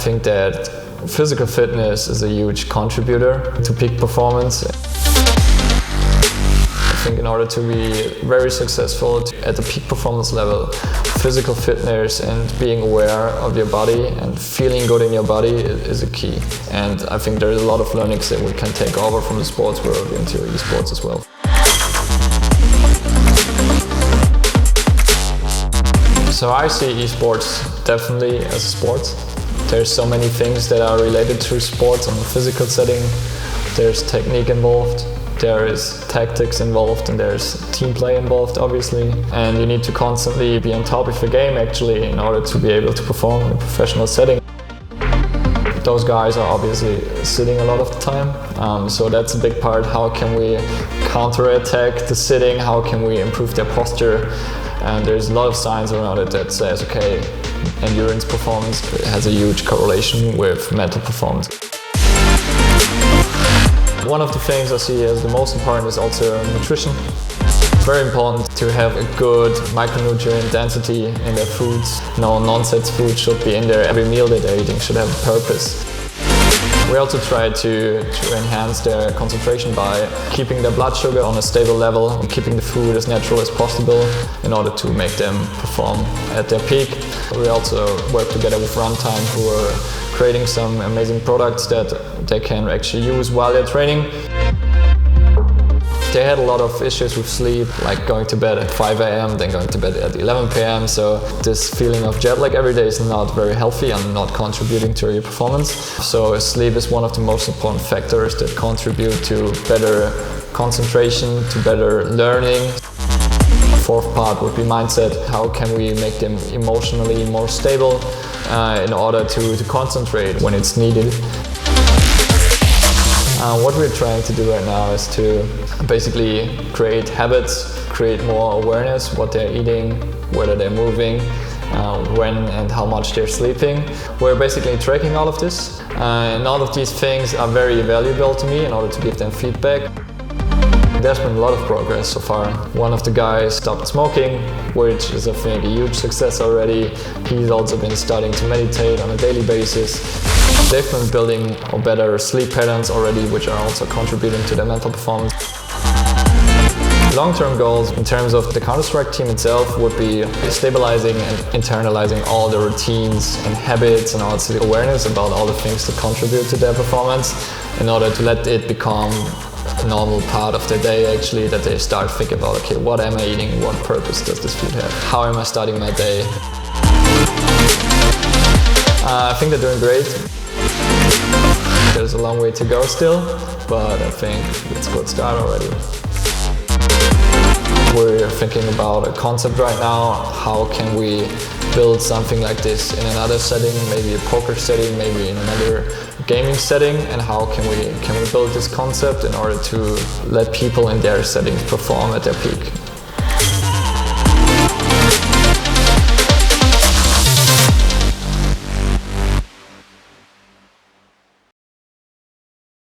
think that physical fitness is a huge contributor to peak performance. I think in order to be very successful at the peak performance level, physical fitness and being aware of your body and feeling good in your body is a key. And I think there's a lot of learnings that we can take over from the sports world into esports as well. So I see esports definitely as a sport. There's so many things that are related to sports on a physical setting. There's technique involved, there is tactics involved, and there's team play involved, obviously. And you need to constantly be on top of your game, actually, in order to be able to perform in a professional setting. Those guys are obviously sitting a lot of the time, so that's a big part. How can we counter-attack the sitting? How can we improve their posture? And there's a lot of science around it that says, okay, endurance performance has a huge correlation with mental performance. One of the things I see as the most important is also nutrition. It's very important to have a good micronutrient density in their foods. No nonsense food should be in there. Every meal that they're eating should have a purpose. We also try to enhance their concentration by keeping their blood sugar on a stable level and keeping the food as natural as possible in order to make them perform at their peak. We also work together with Runtime, who are creating some amazing products that they can actually use while they're training. They had a lot of issues with sleep, like going to bed at 5 a.m, then going to bed at 11 p.m. So this feeling of jet lag every day is not very healthy and not contributing to your performance. So sleep is one of the most important factors that contribute to better concentration, to better learning. Fourth part would be mindset. How can we make them emotionally more stable in order to concentrate when it's needed? What we're trying to do right now is to basically create habits, create more awareness, what they're eating, whether they're moving, when and how much they're sleeping. We're basically tracking all of this, and all of these things are very valuable to me in order to give them feedback. There's been a lot of progress so far. One of the guys stopped smoking, which is, I think, a huge success already. He's also been starting to meditate on a daily basis. They've been building better sleep patterns already, which are also contributing to their mental performance. Long-term goals in terms of the Counter-Strike team itself would be stabilizing and internalizing all the routines and habits and also the awareness about all the things that contribute to their performance in order to let it become a normal part of their day, actually, that they start thinking about, okay, what am I eating? What purpose does this food have? How am I starting my day? I think they're doing great. There's a long way to go still, but I think it's a good start already. We're thinking about a concept right now. How can we build something like this in another setting, maybe a poker setting, maybe in another gaming setting, and how can we build this concept in order to let people in their settings perform at their peak?